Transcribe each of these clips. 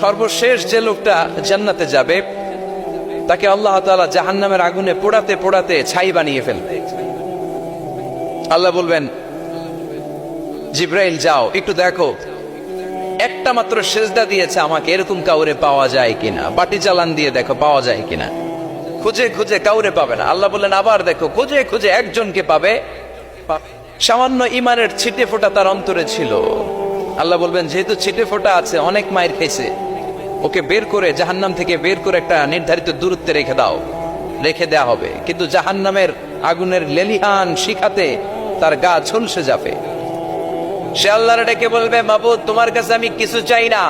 সর্বশেষ যে লোকটা জান্নাতে যাবে তাকে আল্লাহ তাআলা জাহান্নামের আগুনে পোড়াতে পোড়াতে ছাই বানিয়ে ফেলবে। আল্লাহ বলবেন, জিব্রাইল যাও একটু দেখো, একটা মাত্র সেজদা দিয়েছে আমাকে, এরকম কাউরে পাওয়া যায় কিনা। বাটি চালান দিয়ে দেখো পাওয়া যায় কিনা। খুঁজে খুঁজে কাউরে পাবে না। আল্লাহ বললেন আবার দেখো, খুঁজে খুঁজে একজনকে পাবে। সামান্য ইমানের ছিটে ফোঁটা তার অন্তরে ছিল। আল্লাহ বলবেন, যেহেতু ছিটে ফোঁটা আছে, অনেক মায়ের খেয়েছে, ওকে বের করে জাহান্নাম থেকে বের করে একটা নির্ধারিত দূরত্বে রেখে দাও। রেখে দেয়া হবে, কিন্তু জাহান্নামের আগুনের লেলিহান শিখাতে তার গা ঝলসে যাবে। সে আল্লাহর ডেকে বলবে, মাবুদ তোমার কাছে আমি কিছু চাই না,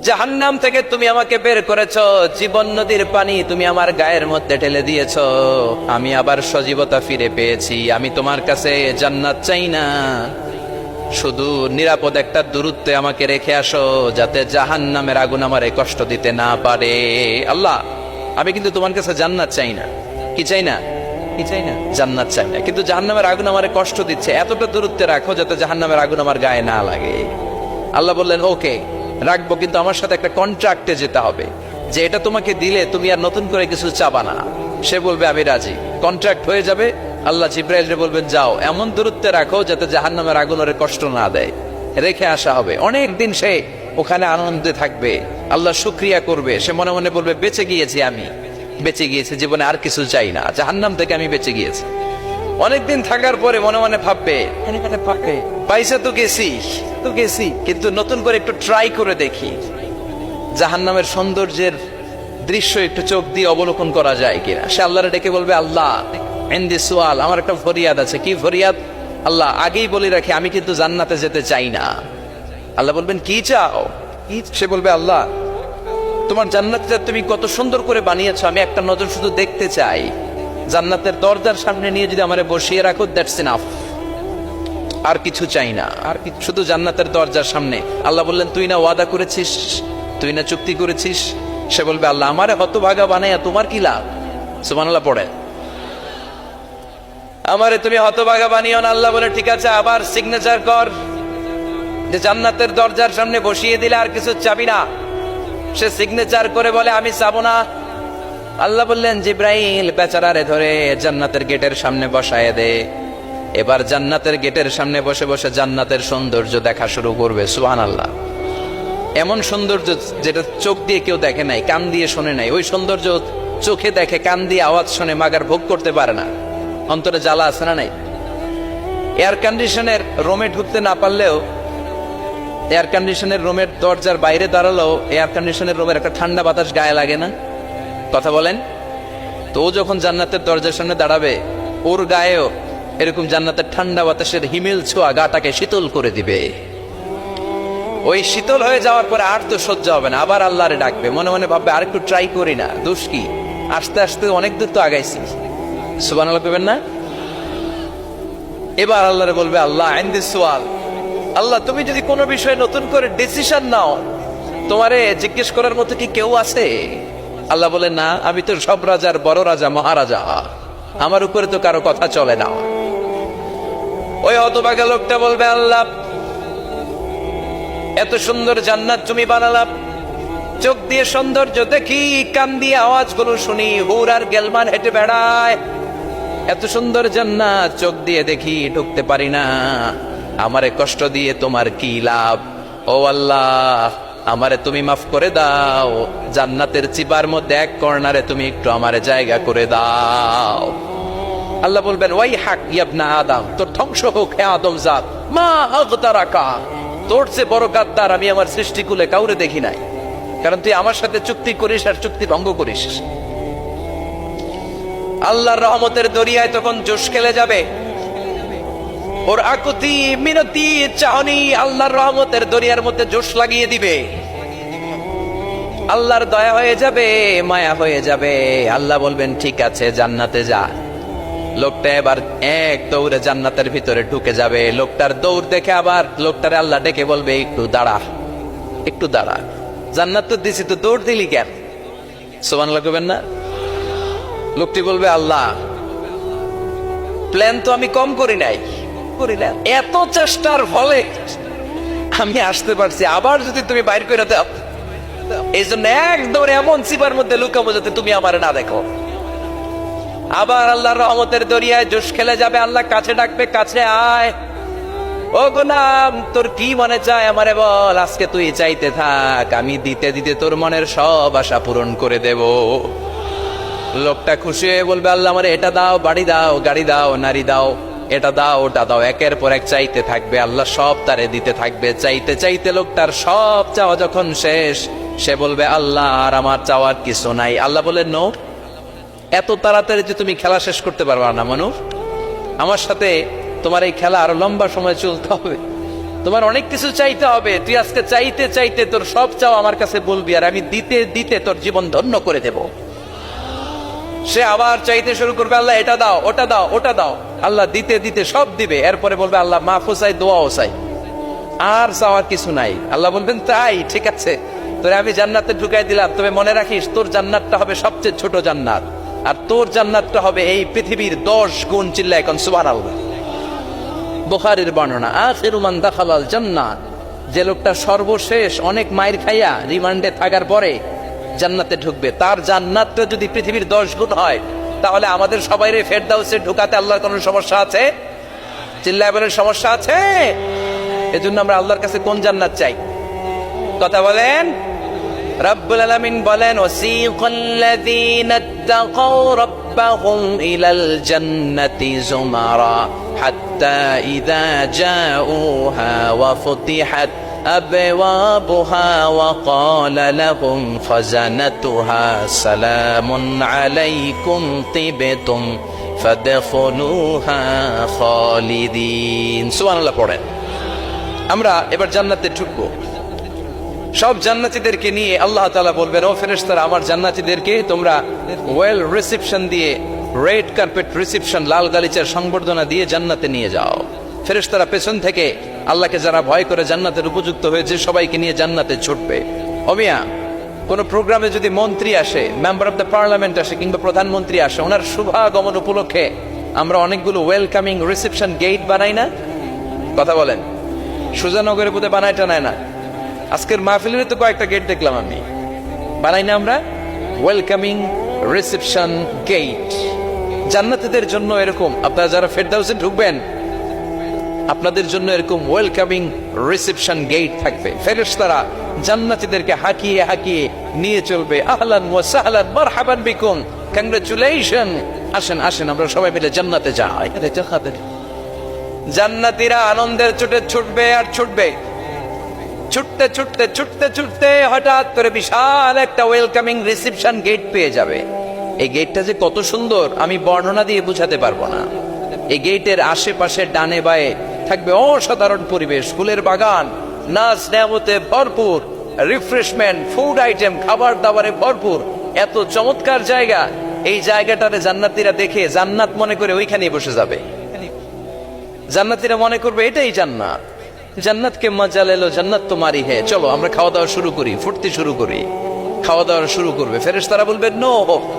জাহান্নাম থেকে তুমি আমাকে বের করেছো, জীবন নদীর পানি তুমি আমার গায়ের মধ্যে ঢেলে দিয়েছো, আমি আবার সজীবতা ফিরে পেয়েছি। আমি তোমার কাছে জান্নাত চাই না, শুধু নিরাপদ একটা দূরত্বে আমাকে রেখে আসো, যাতে জাহান্নামের আগুন আমারে কষ্ট দিতে না পারে। আল্লাহ, আমি কিন্তু তোমার কাছে জান্নাত চাই না। কি চাই না? কি চাই না? জান্নাত চাই না, কিন্তু জাহান্নামের আগুন আমারে কষ্ট দিচ্ছে, এতটা দূরত্বে রাখো যাতে জাহান্নামের আগুন আমার গায়ে না লাগে। আল্লাহ বললেন, ওকে রাখবো, কিন্তু আমার সাথে একটা কন্ট্রাক্টে যেতে হবে, যে এটা তোমাকে দিলে তুমি আর নতুন করে কিছু চাবা না। সে বলবে আমি রাজি, কন্ট্রাক্ট হয়ে যাবে। আল্লাহ জিব্রাইলকে বলবেন, যাও এমন দূরত্বে রাখো যাতে জাহান্নামের আগুন ওরে কষ্ট না দেয়। রেখে আসা হবে। অনেক দিন সে ওখানে আনন্দে থাকবে, আল্লাহ শুকরিয়া করবে। সে মনে মনে বলবে, বেঁচে গিয়েছি, আমি বেঁচে গিয়েছি, জীবনে আর কিছু চাই না, জাহান্নাম থেকে আমি বেঁচে গিয়েছি। অনেকদিন থাকার পরে মনে মনে ভাববে, পয়সা তো গেছি, কিন্তু নতুন করে একটু ট্রাই করে দেখি, জাহান্নামের সৌন্দর্যের দৃশ্য একটু চোখ দিয়ে অবলোকন করা যায় কিনা। সে আল্লাহরে ডেকে বলবে, আল্লাহ ইনদি সুয়াল, আমার একটা ফরিয়াদ আছে। কি ফরিয়াদ? আল্লাহ আগেই বলে রাখি, আমি কিন্তু জান্নাতে যেতে চাই না। আল্লাহ বলবেন, কি চাও? সে বলবে, আল্লাহ তোমার জান্নাতটা তুমি কত সুন্দর করে বানিয়েছো, আমি একটা নজর শুধু দেখতে চাই। জান্নাতের দরজার সামনে নিয়ে যদি আমারে বসিয়ে রাখো, দ্যাটস এনাফ, আর কিছু চাই না, আর শুধু জান্নাতের দরজার সামনে। আল্লাহ বললেন, তুই না ওয়াদা করেছিস, তুই না চুক্তি করেছিস। সে বলবে, আল্লাহ আমারে হতভাগা বানাইয়া তোমার কি লাভ? সুবহানাল্লাহ পড়ে, আমারে তুমি হতভাগা বানিও না। আল্লাহ বলে, ঠিক আছে, আবার সিগনেচার কর যে জান্নাতের দরজার সামনে বসিয়ে দিলে আর কিছু চাবি না। সে সিগনেচার করে বলে, আমি চাবো না। আল্লাহ বললেন, জিব্রাইল বেচারারে ধরে জান্নাতের গেটের সামনে বসায় দে। এবার জান্নাতের গেটের সামনে বসে বসে জান্নাতের সৌন্দর্য দেখা শুরু করবে। সুবহানাল্লাহ, এমন সৌন্দর্য যেটা চোখ দিয়ে কেউ দেখে নাই, কান দিয়ে শোনে নাই। ওই সৌন্দর্য চোখে দেখে, কান দিয়ে আওয়াজ শোনে, মাগার ভোগ করতে পারে না। অন্তরে জ্বালা আছে না নাই? এয়ার কন্ডিশনের রুমে ঢুকতে না পারলেও, এয়ার কন্ডিশনের রুমের দরজার বাইরে দাঁড়ালেও এয়ার কন্ডিশনের রুমের একটা ঠান্ডা বাতাস গায়ে লাগে না? কথা বলেন তো। ও যখন জান্নাতের দরজার সামনে দাঁড়াবে, ওর গায়েও এরকম জান্নাতের ঠান্ডা বাতাসের হিমেল ছোঁয়া গাটাকে শীতল করে দিবে। ওই শীতল হয়ে যাওয়ার পরে আর তো সহ্য হবে না, আবার আল্লাহরে ডাকবে। মনে মনে ভাববে, আর একটু ট্রাই করি না, দোষ কি, আস্তে আস্তে অনেক দূর তো আগাইছি। সুবহানাল্লাহ কইবেন না? এবার আল্লাহরে বলবে, আল্লাহ ইনদি সুয়াল, আল্লাহ তুমি যদি কোনো বিষয়ে নতুন করে ডিসিশন নাও, তোমারে জিজ্ঞেস করার মতো কি কেউ আছে? আল্লাহ বলে, না, আমি তো সব রাজার বড় রাজা, মহারাজা, আমার উপরে তো কারো কথা চলে না। ওই হতভাগা লোকটা বলবে, আল্লাহ এত সুন্দর জান্নাত তুমি বানালাম, চোখ দিয়ে সৌন্দর্য দেখি, কান দিয়ে আওয়াজগুলো শুনি, হুর আর গেলমান হেঁটে বেড়ায়, এত সুন্দর জান্নাত চোখ দিয়ে দেখি, ঢুকতে পারি না, আমারে কষ্ট দিয়ে তোমার কি লাভ? ও আল্লাহ, আমারে তুমি মাফ করে দাও, জান্নাতের চিপার মধ্যে এক কর্নারে তুমি একটু আমারে জায়গা করে দাও। আল্লাহ বলবেন, ওয়াই হাক ইবনা আদম, তোর ধ্বংস হোক হে আদম জাত, মা আগতারাকা, তোর চেয়ে বড় গাদ্দার আমি আমার সৃষ্টিকুলে কাউরে দেখি নাই, কারণ তুই আমার সাথে চুক্তি করিস আর চুক্তি ভঙ্গ করিস। আল্লাহর রহমতের দরিয়ায় তখন জোশ খেলে যাবে। ওর আকুতি মিনতি চাহনি আল্লাহর রহমতের দরিয়ার মধ্যে জোশ লাগিয়ে দিবে। আল্লাহর দয়া হয়ে যাবে, মায়া হয়ে যাবে। আল্লাহ বলবেন, ঠিক আছে, জান্নাতে যা। লোকটা এবার এক দৌড়ে জান্নাতের ভিতরে ঢুকে যাবে। লোকটার দৌড় দেখে আবার লোকটারে আল্লাহ ডেকে বলবে, একটু দাঁড়া, একটু দাঁড়া, জান্নাত তো দিছি, তো দৌড় দিলি কেন? সুবহানাল্লাহ কইবেন না? লোকটি বলবে, আল্লাহ প্ল্যান তো আমি কম করি নাই, এত চেষ্টার ফলে আমি আসতে পারছি, আবার যদি তুমি বাইর করে দাও, এই জন্য একদম এমন চিপার মধ্যে লুকাবো যাতে তুমি আমার না দেখো। আবার আল্লাহর রহমতের দরিয়ায় জোশ খেলে যাবে, আল্লাহ কাছে ডাকবে, কাছে আয়, ও গোলাম তোর কি মনে চায় আমারে বল, আজকে তুই চাইতে থাক, আমি দিতে দিতে তোর মনের সব আশা পূরণ করে দেব। লোকটা খুশি হয়ে বলবে, আল্লাহ আমারে এটা দাও, বাড়ি দাও, গাড়ি দাও, নারী দাও, এটা দাও, ওটা দাও, একের পর এক চাইতে থাকবে, আল্লাহ সব তারে দিতে থাকবে। চাইতে চাইতে লোকটার সব চাওয়া যখন শেষ, সে বলবে, আল্লাহ আর আমার চাওয়ার কিছু নাই। আল্লাহ বলেন, নো, এত তাড়াতাড়ি যে তুমি খেলা শেষ করতে পারবা না মানুষ, আমার সাথে তোমার এই খেলা আরো লম্বা সময় চলতে হবে, তোমার অনেক কিছু চাইতে হবে। তুই আজকে চাইতে চাইতে তোর সব চাও আমার কাছে বলবি, আর আমি দিতে দিতে তোর জীবন ধন্য করে দেব। সে আবার চাইতে শুরু করবে, আল্লাহ এটা দাও, ওটা দাও, ওটা দাও, আল্লাহ দিতে দিতে সব দিবে। এরপরে বলবে, আল্লাহ মাফও চাই, দোয়াও চাই, আর চাওয়ার কিছু নাই। আল্লাহ বলবেন, তাই ঠিক আছে, তোরে আমি জান্নাতে ঢুকাই দিলাম, তবে মনে রাখিস তোর জান্নাতটা হবে সবচেয়ে ছোট জান্নাত, আর তোর জান্নাতটা হবে এই পৃথিবীর 10 গুণ। চিল্লায় এখন সুবহানাল্লাহ। বুখারীর বর্ণনা, আখিরু মান দাখালাল জান্নাত, যে লোকটা সর্বশেষ অনেক মাইর খাইয়া রিমান্ডে থাকার পরে জান্নাতে ঢুকবে, তার জান্নাতটা যদি পৃথিবীর 10 গুণ হয়, তাহলে আমাদের সবাইরে ফেরদাউসে ঢুকাতে আল্লাহর কোনো সমস্যা আছে? চিল্লায় বলেন, সমস্যা আছে? এজন্য আমরা আল্লাহর কাছে কোন জান্নাত চাই? কথা বলেন। রব্বুল আলামিন বলেন, ওয়াসিকাল্লাযীনা ইত্তাকাউ রাব্বাহুম ইলাল জান্নাতি যুমারা হাত্তা ইযা জাউহা ওয়া ফুতিহাত আবওয়াবুহা ওয়া ক্বালা লাহুম খাযানাতুহা সালামুন আলাইকুম তিবতুম ফাদখুলুহা খালিদিন। সুবহানাল্লাহ পড়েন। আমরা এবার জান্নাতে ঢুকবো। সব জান্নাতীদেরকে নিয়ে আল্লাহ তাআলা বলবেন, ও ফেরেশতারা, আমার জান্নাতীদেরকে তোমরা ওয়েল রিসেপশন দিয়ে, রেড কার্পেট রিসেপশন, লাল গালিচার সংবর্ধনা দিয়ে জান্নাতে নিয়ে যাও। ফেরেশতারা পেছন থেকে আল্লাহকে যারা ভয় করে জান্নাতের উপযুক্ত হয়েছে সবাইকে নিয়ে জান্নাতে ছুটবে। অমিয়া, কোন প্রোগ্রামে যদি মন্ত্রী আসে, মেম্বার অফ দ্য পার্লামেন্ট আসে, কিংবা প্রধানমন্ত্রী আসে, ওনার শুভাগমন উপলক্ষে আমরা অনেকগুলো ওয়েলকামিং রিসেপশন গেট বানাই না? কথা বলেন। সুজানগরের বোধহয় বানায় টানায় না, আজকের মাহফিলের তো কয়েকটা গেট দেখলাম আমি, বানাই না আমরা ওয়েলকামিং রিসেপশন গেট। জান্নাতীদের জন্য এরকম, আপনারা যারা ফেরদাউসে ঢুকবেন আপনাদের জন্য এরকম ওয়েলকামিং রিসেপশন গেট থাকবে। ফেরেশতারা জান্নাতীদেরকে হাঁকিয়ে হাঁকিয়ে নিয়ে চলবে, আহলান ওয়া সাহলান মারহাবান বিকুম, কংগ্রাচুলেশন, আসেন আসেন আমরা সবাই মিলে জান্নাতে যাই। জান্নাতীরা আনন্দের চোটে ছুটবে আর ছুটবে, ছুটতে ছুটতে ছুটতে ছুটতে হঠাৎ করে বিশাল একটা ওয়েলকামিং রিসেপশন গেট পেয়ে যাবে। এই গেটটা যে কত সুন্দর আমি বর্ণনা দিয়ে বোঝাতে পারবো না। এই গেটের আশেপাশে ডানে বায়ে থাকবে অসাধারণ পরিবেশ, ফুলের বাগান, নাচ নেয়ামতে ভরপুর, রিফ্রেশমেন্ট, ফুড আইটেম, খাবার দাবারে ভরপুর, এত চমৎকার জায়গা। এই জায়গাটারে জান্নাতীরা দেখে জান্নাত মনে করে ওইখানেই বসে যাবে। জান্নাতীরা মনে করবে এটাই জান্নাত, জান্নাতকে মজা লেলো, জান্নাত তোমারই হে, চলো আমরা খাওয়া দাওয়া শুরু করি, ফুর্তি শুরু করি। খাওয়া দাওয়া শুরু করবে। ফেরেশতারা বলবে, no,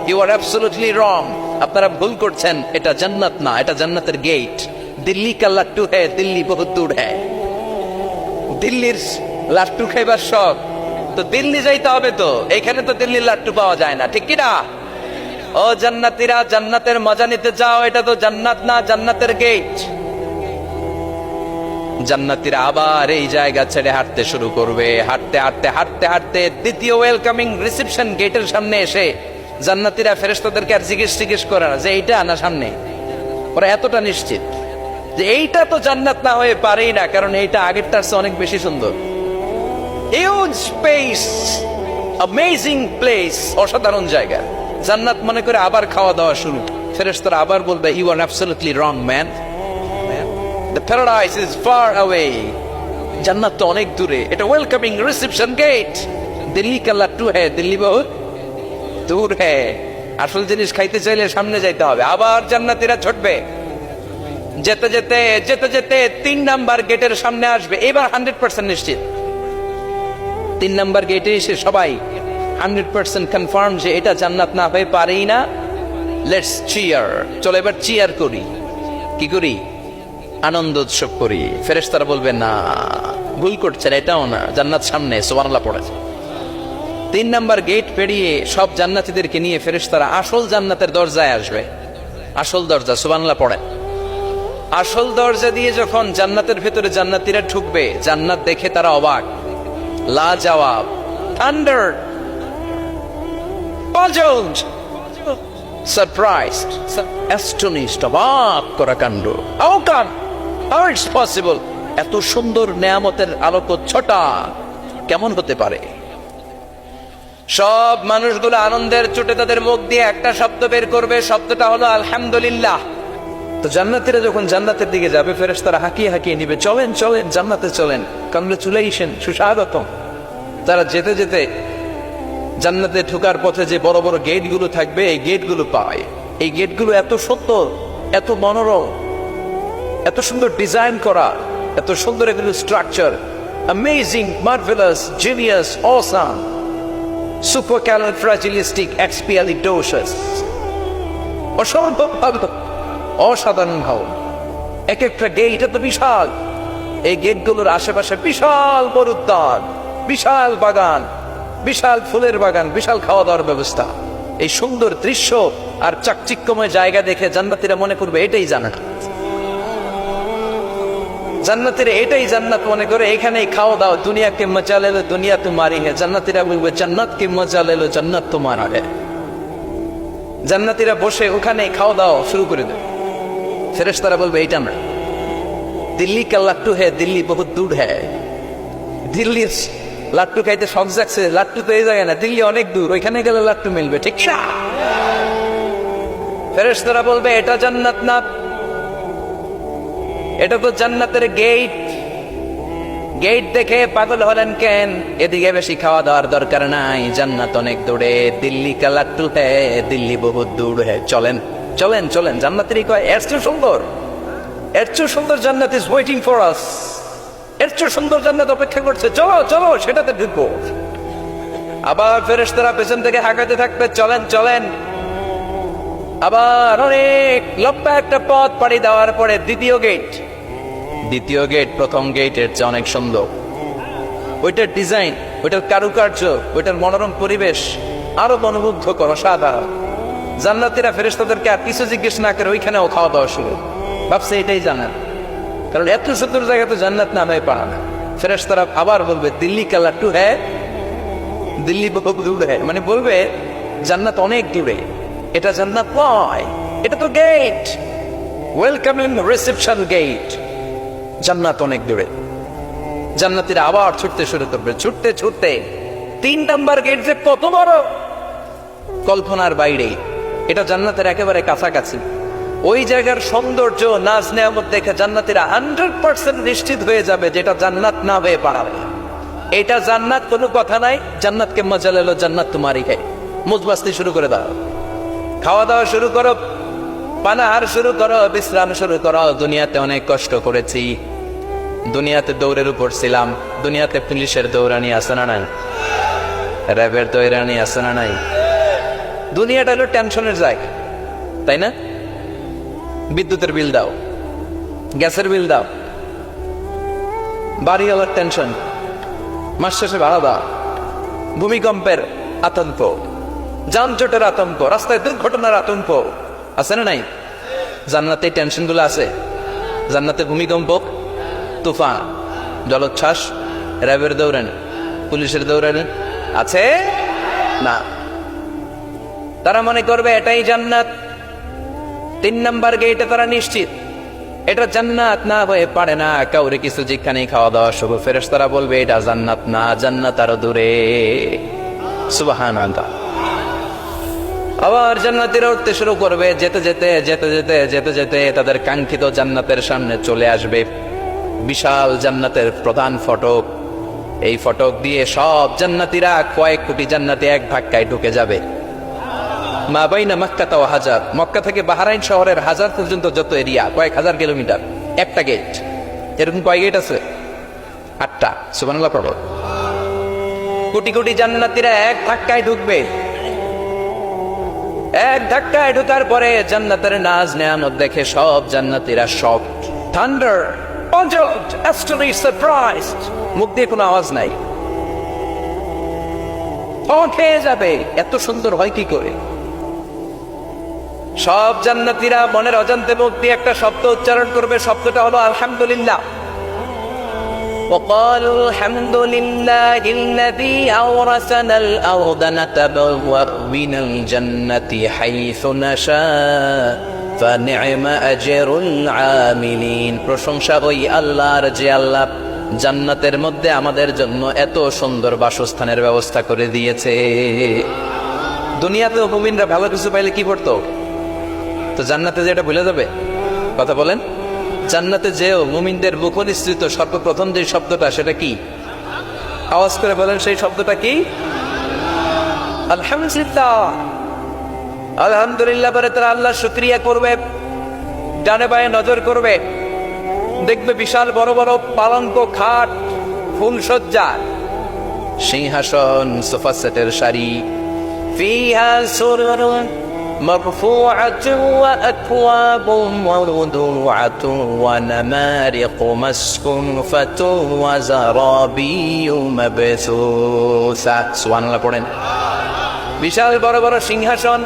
you are absolutely wrong, আপনারা ভুল করছেন, এটা জান্নাত না, এটা জান্নাতের গেট। দিল্লি কা লাট্টু হ্যায়, দিল্লি বহুত দূর হ্যায়। দিল্লির লাট্টু খাইবার শখ তো দিল্লি যাইতে হবে, তো এইখানে তো দিল্লির লাট্টু পাওয়া যায় না, ঠিক কিনা? ও জান্নাতীরা, জান্নাতের মজা নিতে যাও, এটা তো জান্নাত না, জান্নাতের গেট। জান্নাতীরা আবার এই জায়গা ছেড়ে হাঁটতে শুরু করবে। হাঁটতে হাঁটতে হাঁটতে হাঁটতে দ্বিতীয় ওয়েলকামিং রিসেপশন গেটের সামনে এসে জান্নাতীরা ফেরেশতাদেরকে আর জিজ্ঞেস করে না যে এইটা না সামনে, ওরা এতটা নিশ্চিত যে এইটা তো জান্নাত না হয়ে পারেই না, কারণ এইটা আগেরটার চেয়ে অনেক বেশি সুন্দর। হিউজ স্পেস, অ্যামেজিং প্লেস, অসাধারণ জায়গা। জান্নাত মনে করে আবার খাওয়া দাওয়া শুরু। ফেরেশতারা আবার বলবে, you are absolutely wrong man, the paradise is far away, জান্নাত তো অনেক দূরে, এটা ওয়েলকামিং রিসেপশন গেট। দিল্লি কা লাট্টু হ্যায়, দিল্লি বহুত দূর হ্যায়। আসল জিনিস খাইতে চাইলে সামনে যাইতে হবে। আবার জান্নাতীরা ছুটবে, যেতে যেতে যেতে যেতে 3 নাম্বার গেটের সামনে আসবে। এবার 100% নিশ্চিত, 3 নাম্বার গেটে এসে সবাই 100% কনফার্ম যে এটা জান্নাত না হয়ে পারেই না। লেটস চিয়ার, চলো এবার চিয়ার করি। কি করি? আনন্দ উৎসব করি। ফেরেশতারা বলবে না, ভুল করছেন, এটাও না, জান্নাত সামনে, সুবহানাল্লাহ পড়ে। 3 নাম্বার গেট পেরিয়ে সব জান্নাতীদেরকে নিয়ে ফেরেশতারা আসল জান্নাতের দরজায় আসবে। আসল দরজা, সুবহানাল্লাহ পড়ে। আসল দরজা দিয়ে যখন জান্নাতের ভেতরে জান্নাতীরা ঢুকবে, জান্নাত দেখে তারা অবাক, লা জবাব, থান্ডার, puzzled, surprised, astonished, অবাক করা কাণ্ড। How come? How it's possible? এত সুন্দর নেয়ামতের আলোকচ্ছটা কেমন হতে পারে? সব মানুষগুলো আনন্দের চোটে তাদের মুখ দিয়ে একটা শব্দ বের করবে, শব্দটা হলো আলহামদুলিল্লাহ। তো জান্নাতীরা যখন জান্নাতের দিকে যাবে, ফেরেশতারা হাঁকিয়ে হাঁকিয়ে নিবে, চলেন চলেন জান্নাতে চলেন, কংগ্রেচুলেশন, সুস্বাগতম। তারা যেতে যেতে জান্নাতে ঢোকার পথে যে বড় বড় গেটগুলো থাকবে, এই গেটগুলো পায়। এই গেটগুলো এত সুন্দর, এত মনোরম, এত সুন্দর ডিজাইন করা, এত সুন্দর এগুলো structure, amazing, marvellous, genius, awesome, supercalifragilisticexpialidocious, অসম্ভব ভালো, অসাধারণ ভাব। এক একটা গেট এত বিশাল। এই গেটগুলোর আশেপাশে বিশাল বড় উদ্যান, বিশাল বাগান, বিশাল ফুলের বাগান, বিশাল খাওয়া দাওয়ার ব্যবস্থা। এই সুন্দর দৃশ্য আর চাকচিক্যময় জায়গা দেখে জান্নাতীরা মনে করবে এটাই জান্নাত। জান্নাতীরা এটাই জান্নাত মনে করে, এখানেই খাওয়া দাওয়া। দুনিয়া কে মজা লেলো দুনিয়া তোমারি হে। জান্নাতীরা বলবে জান্নাত কে মজা লেলো জান্নাত তোমারা হে। জান্নাতীরা বসে ওখানেই খাওয়া দাওয়া শুরু করে দেবে। ফেরেশতারা বলবে এইটা আমরা, দিল্লি কা লাট্টু হে, দিল্লি বহুত দূর হে। দিল্লি লাট্টু খাইতে শখ জাগছে, লাট্টু তো এই জায়গায় না, দিল্লি অনেক দূর, ওইখানে গেলে লাট্টু মিলবে, ঠিক না? ফেরেশতারা বলবে এটা জান্নাত না, এটা তো জান্নাতের গেট। গেট দেখে পাগল হলেন কেন? এদিকে বেশি খাওয়া দাওয়ার দরকার নাই, জান্নাত অনেক দূরে। দিল্লি কা লাট্টু হে, দিল্লি বহুত দূর হে। চলেন চলেন চলেন। জান্নাতেরই কয় এর চেয়ে সুন্দর, এর চেয়ে সুন্দর জান্নাত ইজ ওয়েটিং ফর আস। এর চেয়ে সুন্দর জান্নাত অপেক্ষা করছে, চলো চলো সেটাতে ঢুকবো। আবার ফেরেশতারা পেছন থেকে হাঁকাতে থাকবে, চলেন চলেন। আবার অনেক লম্বা একটা পথ পাড়ি দেওয়ার পরে দ্বিতীয় গেট। দ্বিতীয় গেট প্রথম গেটের চেয়ে অনেক সুন্দর। ওইটার ডিজাইন, ওইটার কারুকার্য, ওইটার মনোরম পরিবেশ আরো মনোমুগ্ধকর, অসাধারণ। জান্নাতীরা ফেরেশতাদেরকে আর কিছু জিজ্ঞেস না করে ওইখানেও খাওয়া দাওয়া শুরু। ভাবছে এটাই জান্নাত, কারণ এত সুন্দর জায়গা তো জান্নাত নামে পারে না। ফেরেশতারা আবার বলবে দিল্লি কা লাট্টু হ্যাঁ, দিল্লি বহুত দূর হ্যাঁ, মানে বলবে জান্নাত অনেক দূরে, এটা জান্নাত নয়, এটা তো গেট, ওয়েলকামিং রিসেপশন গেট, জান্নাত অনেক দূরে। জান্নাতীরা আবার ছুটতে শুরু করবে, ছুটতে ছুটতে 3 নাম্বার গেট যে কত বড়, কল্পনার বাইরে। এটা জান্নাতের একেবারে কাছাকাছি। ওই জায়গার সৌন্দর্য, নাজ নেয়ামত দেখে জান্নাতীরা 100% নিশ্চিত হয়ে যাবে যেটা জান্নাত না হয়ে পারে। এটা জান্নাত, কোনো কথা নাই। জান্নাতকে মজা লেলো জান্নাত তোমারই হে। মুজবাস্তি শুরু করে দাও, খাওয়া দাওয়া শুরু করো, পানাহার শুরু করো, বিশ্রাম শুরু করো। দুনিয়াতে অনেক কষ্ট করেছি, দুনিয়াতে দৌড়ের উপর ছিলাম, দুনিয়াতে পুলিশের দৌড়ানি আছে না নাই, র্যাবের দৌড়ানি আছে না নাই। দুনিয়াটা হলো টেনশনের জায়গা, তাই না? বিদ্যুতের বিল দাও, গ্যাসের বিল দাও, বাড়িওয়ালার টেনশন, মাস শেষে ভাড়া দাও, ভূমিকম্পের আতঙ্ক, যানজটের আতঙ্ক, রাস্তায় দুর্ঘটনার আতঙ্ক আছে না নাই? জান্নাতে টেনশন গুলো আছে। জান্নাতে ভূমিকম্প, তুফান, জলোচ্ছ্বাস, র্যাবের দৌড়ানি, পুলিশের দৌড়ানি আছে না। তারা মনে করবে এটাই জান্নাত। 3 নাম্বার গেটে তারা নিশ্চিত এটা জান্নাত না হয়ে পারে না। কাউরে কিছু যেখানে খাওয়া দাওয়া শুরু, ফেরেশতারা বলবে এটা জান্নাত না, জান্নাত আরো দূরে। সুবহানাল্লাহ। আবার জান্নাতীরা উঠতে শুরু করবে, যেতে যেতে যেতে যেতে যেতে যেতে তাদের কাঙ্ক্ষিত জান্নাতের সামনে চলে আসবে। বিশাল জান্নাতের প্রধান ফটক। এই ফটক দিয়ে সব জান্নাতীরা, কয়েক কোটি জান্নাতি এক ধাক্কায় ঢুকে যাবে। মা বাইনা মক্কা ওয়া হাজার, মক্কা থেকে বাহরাইন শহরের হাজার পর্যন্ত যত এরিয়া, কয়েক হাজার কিলোমিটার, একটা গেট। এরকম কয় গেট আছে? 8টা। সুবহানাল্লাহ পড়ো। কোটি কোটি জান্নাতীরা এক ধাক্কায় ঢুকবে। এক ধাক্কায় ঢোকার পরে জান্নাতের নাজ নেয়ামত দেখে সব জান্নাতীরা শক, থান্ডার, puzzled, astonished, surprised, মুখ দিয়ে কোনো আওয়াজ নাই, খেয়ে যাবে, এত সুন্দর হয় কি করে? সব জান্নাতীরা মনের অজান্তে মুখ দিয়ে একটা শব্দ উচ্চারণ করবে, শব্দটা হলো আলহামদুলিল্লাহ। وقالوا الحمد لله الذي أورثنا الأرض نتبوأ من الجنة حيث نشاء فنعم أجر العاملين। প্রশংসা ওই আল্লাহর যে আল্লাহ জান্নাতের মধ্যে আমাদের জন্য এত সুন্দর বাসস্থানের ব্যবস্থা করে দিয়েছে। দুনিয়াতেও মুমিনরা ভালো কিছু পাইলে কি করতো? তো জান্নাতে যে এটা ভুলে যাবে? কথা বলেন। জান্নাতে যেও মুমিনদের মুখনিসৃত সর্বপ্রথম যে শব্দটা, সেটা কি? আওয়াজ করে বলেন, সেই শব্দটা কি? আলহামদুলিল্লাহ। আলহামদুলিল্লাহ বলে তারা আল্লাহ শুকরিয়া করবে, ডানে বায়ে নজর করবে, দেখবে বিশাল বড় বড় পালঙ্ক, খাট, ফুলসজ্জা, সিংহাসন, সোফা সেটের সারি, ফিহা সুরুরুন মারফুআতুন ওয়া আকওয়াবুন মাওদুআতুন ওয়া নামারিকু মাসকুফাতুন ওয়া যারাবিয়্যু মাবসুসা। সুবহানাল্লাহ পড়েন। বিশাল বড় বড় সিংহাসন,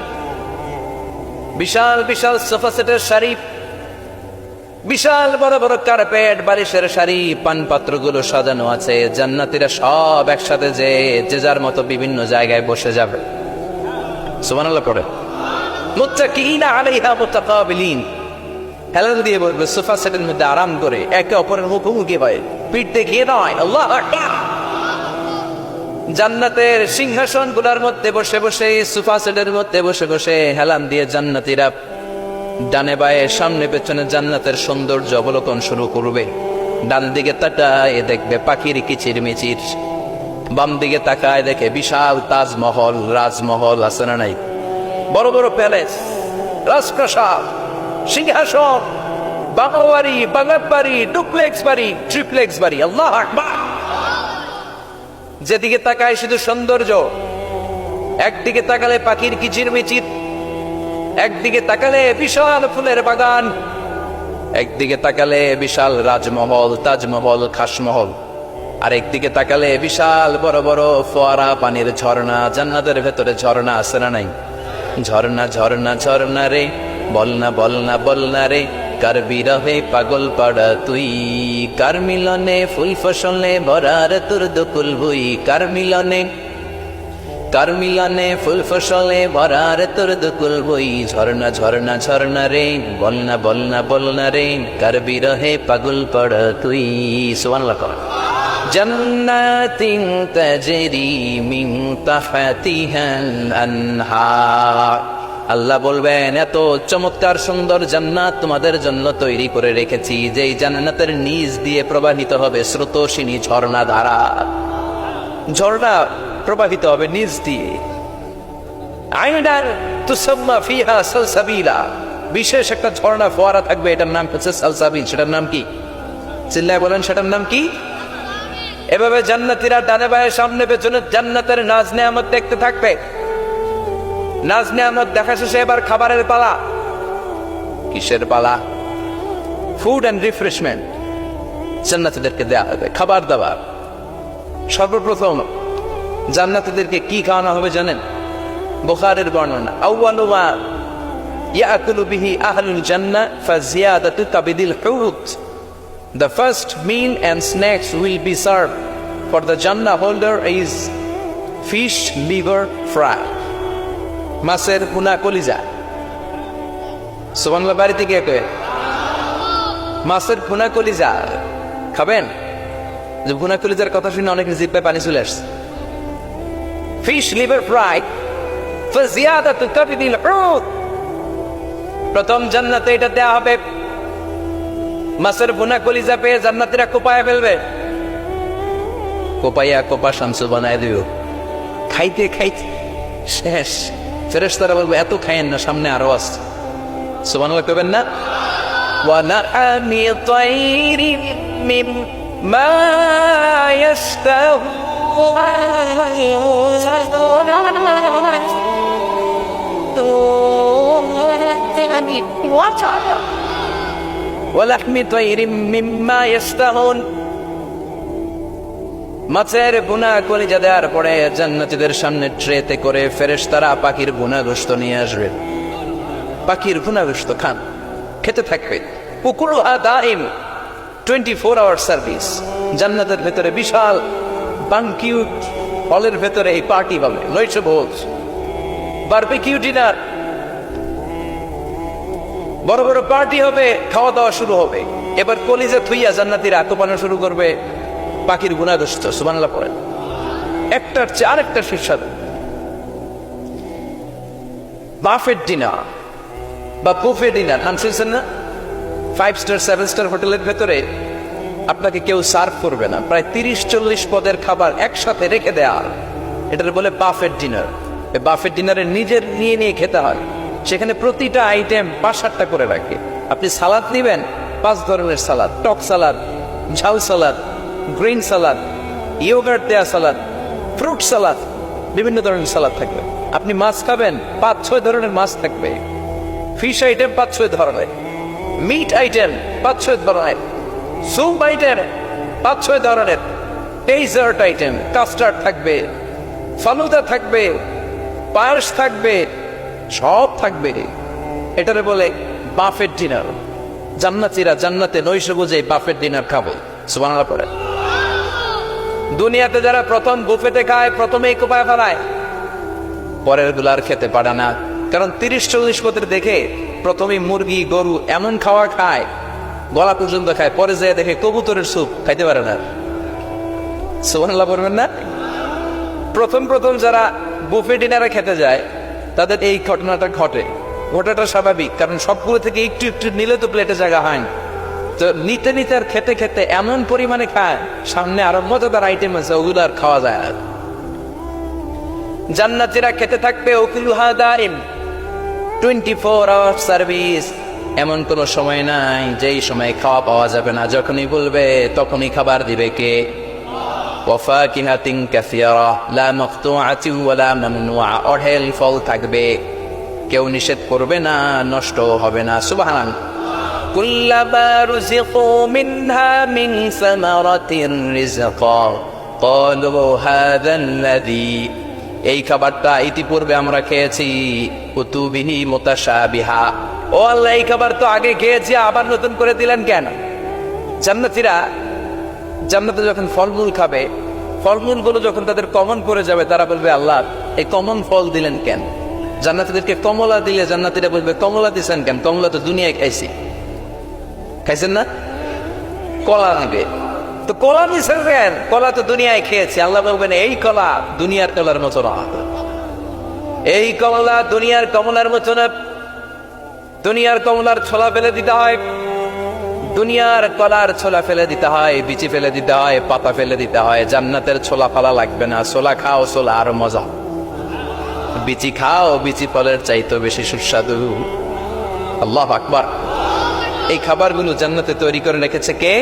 বিশাল বিশাল সোফা সেটের সারি, বিশাল বড় বড় কার্পেট, বালিশের সারি, পানপাত্রগুলো সাজানো আছে। জান্নাতীরা সব একসাথে যে যার মতো বিভিন্ন জায়গায় বসে যাবে। সুবহানাল্লাহ পড়ে। মুত্তাকিনা আলাইহা মুতাকাবিলিন, হেলান দিয়ে বসবে সোফা সেটের মধ্যে আরাম করে, একে অপরের মুখোমুখি হয়, পিঠ দেখিয়ে নয়। আল্লাহু আকবার। জান্নাতের সিংহাসন গুলার মধ্যে বসে বসে, সোফা সেটের মধ্যে বসে বসে হেলান দিয়ে জান্নাতীরা ডানে বায়ে সামনে পেছনে জান্নাতের সৌন্দর্য অবলোকন শুরু করবে। ডান দিকে তাকায় দেখবে পাখির কিচির মিচির, বাম দিকে তাকায় দেখে বিশাল তাজমহল, রাজমহল আছে না নাই? বড় বড় প্যালেস, রাজপ্রাসাদ, সিংহাসন, বাংলা বাড়ি, বাগান বাড়ি, ডুপ্লেক্স বাড়ি, ট্রিপ্লেক্স বাড়ি। আল্লাহু আকবার। যেদিকে তাকায় শুধু সৌন্দর্য। একদিকে তাকালে পাখির কিচির মিচির, একদিকে তাকালে বিশাল ফুলের বাগান, একদিকে তাকালে বিশাল রাজমহল, তাজমহল, খাসমহল, আর একদিকে তাকালে বিশাল বড় বড় ফোয়ারা, পানির ঝর্ণা। জান্নাতের ভেতরে ঝর্ণা আছে না নাই? ঝর্ণা ঝর্ণা ঝর্ণা রে, বলনা বলনা বলনা রে, কার বিরহে পাগল পাড়া তুই, কার মিলনে ফুল ফসলে ভরার তোর দুকুল ভুই, কার মিলনে ফুল ফসলে ভরার তোর দুকুল বই। ঝর্ণা ঝর্ণা ঝর্ণা রে, বলনা বলনা বলনা রে, কার বিরহে পাগল পড়া তুই। সুবহানাল্লাহ। জান্নাতিন তাজরি মিন তাহতিহাল আনহার। আল্লাহ বলবেন, এত চমৎকার সুন্দর জান্নাত তোমাদের জন্য তৈরি করে রেখেছি, যেই জান্নাতের নিচ দিয়ে প্রবাহিত হবে স্রোতস্বিনী ঝর্ণা ধারা। ঝর্ণা প্রবাহিত হবে নিচ দিয়ে। আইনার তুসাম্মা ফিহা সালসাবিলা, বিশেষ একটা ঝর্ণা ফোয়ারা থাকবে, এটার নাম হচ্ছে সালসাবিল। সেটার নাম কি? চিল্লায় বলেন, সেটার নাম কি? এভাবে জান্নাতীরা ডানে বায়ে সামনে পেছনে জান্নাতের নাজ নেয়ামত দেখতে থাকবে। নাজ নেয়ামত দেখা শেষে এবার খাবারের পালা। কিসের পালা? ফুড অ্যান্ড রিফ্রেশমেন্ট জান্নাতীদেরকে দেয়া হবে, খাবার দাবার। সর্বপ্রথম জান্নাতীদেরকে কি খাওয়ানো হবে জানেন? বুখারীর বর্ণনা, আউয়ালু মা ইয়াকুলু বিহি আহলুল জান্নাহ ফাজিয়াদাতু কাবিদিল হুত। The first meal and snacks will be served for the Jannah holder is fish liver fry, মাছের ভুনা কলিজা। সুবহানাল্লাহ। বাড়িতে গিয়ে কয়ে মাছের ভুনা কলিজা খাবেন? যে ভুনা কলিজার কথা শুনে অনেকের জিহ্বায় পানি চলে আসছে। ফিশ লিভার ফ্রাই ফাজিয়াদাতু কাবিদিল হুত, প্রথম জান্নাতে এটা দেয়া হবে। মাছের ভুনা কলিজা পেয়ে জান্নাতীরা কোপায় ফেলবে, কোপাইয়া কোপা শামসু বানায় দিও। খাইতে খাইতে শেষ। ফেরেশতারা বলবে, এত খাইয়েন না, সামনে আরো আছে। সুবহানাল্লাহ কইবেন না? ওয়া নাআমি তাইরিন মিম্মা ইয়াশতাহুন। ওয়া লাহমি তায়রিম মিম্মা ইশতাহুন। মাছের ভুনা কলিজা দেওয়ার পরে জান্নাতীদের সামনে ট্রেতে করে ফেরেশতারা পাখির ভুনা গোশত নিয়ে আসবে। পাখির ভুনা গোশত খান, খেতে থাকবে। উকুলুহা দাইম, 24 আওয়ার সার্ভিস। জান্নাতের ভেতরে বিশাল বানকিউট হলের ভেতরে এই পার্টি হবে, নয়শো ভোজ, বারবিকিউ ডিনার, বড় বড় পার্টি হবে, খাওয়া দাওয়া শুরু হবে। এবার কলিজা থুইয়া জান্নাতীরা আত্মপানা শুরু করবে পাখির গুনাহগ্রস্ত। সুবহানাল্লাহ পড়েন। একটার চেয়ে আরেকটা সুস্বাদু। বাফেট ডিনার বা বুফে ডিনার শুনছেন না? 5 স্টার 7 স্টার হোটেলের ভেতরে আপনাকে কেউ সার্ভ করবে না, প্রায় 30-40 পদের খাবার একসাথে রেখে দেয়া। এটার বলে বাফেট ডিনার। এই বাফেট ডিনারে নিজের নিয়ে নিয়ে খেতে হয়। সেখানে প্রতিটা আইটেম 5-7টা করে রাখে। আপনি সালাদ নিবেন, 5 ধরনের সালাদ, টক সালাদ, ঝাল সালাদ, গ্রিন সালাদ, ইয়োগার্ট দেয়া সালাদ, ফ্রুট সালাদ, বিভিন্ন ধরনের সালাদ থাকবে। আপনি মাছ খাবেন, 5-6 ধরনের মাছ থাকবে। ফিশ আইটেম 5-6 ধরনের, মিট আইটেম 5-6 ধরনের, স্যুপ আইটেম 5-6 ধরনের, ডেজার্ট আইটেম, কাস্টার্ড থাকবে, ফালুদা থাকবে, পায়েস থাকবে, সব থাকবে। এটারে বলে বাফেট ডিনার। জান্নাতীরা জান্নাতে নৈশো বুঝে বাফেট ডিনার খাবে। সুবহানাল্লাহ পড়ে। দুনিয়াতে যারা প্রথম বুফেতে খায়, প্রথমেই কোপায় ফেলায়, পরের গুলো আর খেতে পারে না। কারণ 30-40 পদের দেখে প্রথমে মুরগি গরু এমন খাওয়া খায়, গলা পর্যন্ত খায়, পরে যেয়ে দেখে কবুতরের স্যুপ খাইতে পারে না। সুবহানাল্লাহ পড়বেন না? প্রথম প্রথম যারা বুফে ডিনারে খেতে যায় তাদের এই ঘটনাটা ঘটে। ঘটাটা স্বাভাবিক, কারণ সবগুলো থেকে একটু একটু নিলে তো প্লেটে জায়গা হয় না। তো নিতে নিতে আর খেতে খেতে এমন পরিমাণে খায়, সামনে আরো মজাদার আইটেম আছে, ওগুলো আর খাওয়া যায় না। জান্নাতীরা খেতে থাকবে উকুলুহা দাইম, 24 আওয়ার সার্ভিস। এমন কোন সময় নাই যেই সময় খাওয়া পাওয়া যাবে না। যখনই বলবে তখনই খাবার দিবে কে? ওয়াফাকিহাতিন কাসীরা লা মাকতুআতিন ওয়ালা মামনুআ। অঢেল ফল থাকবে, কেউ নিষেধ করবে না, নষ্ট হবে না। সুবহানাল্লাহ। কুল্লামা রুযিকু মিনহা মিন সামারাতির রিজকা ক্বালু হাযাল্লাযী। এই খাবারটা ইতিপূর্বে আমরা খেয়েছি, কুতুবিহি মুতাশাবিহা। ও আল্লাহ, এই খাবার তো আগে খেয়েছি, আবার নতুন করে দিলেন কেন? জান্নাতীরা জান্নাতে যখন ফলমূল খাবে, ফলমূলগুলো যখন তাদের কমন পড়ে যাবে, তারা বলবে আল্লাহ এই কমন ফল দিলেন কেন? জান্নাতীদেরকে কমলা দিলে জান্নাতীরা বলবে কমলা দিছেন কেন? কমলা তো দুনিয়ায় খাইছি। খাইছেন না? কলা নেবে তো কলা দিছেন কেন? কলা তো দুনিয়ায় খেয়েছি। আল্লাহ বলবেন এই কলা দুনিয়ার কলার মতো না, এই কমলা দুনিয়ার কমলার মতো না। দুনিয়ার কমলার ছোলা ফেলে দিতে হয়, দুনিয়ার কলার ছোলা ফেলে দিতে হয়, বিচি ফেলে দিতে হয়, পাতা ফেলে দিতে হয়। জান্নাতের ছোলা ফালা লাগবে না। ছোলা খাও, ছোলা আরো মজা। বিচি খাও, বিচি ফলের চাইতে বেশি সুস্বাদু। আল্লাহু আকবার। এই খাবারগুলো জান্নাতে তৈরি করে রেখেছে কে?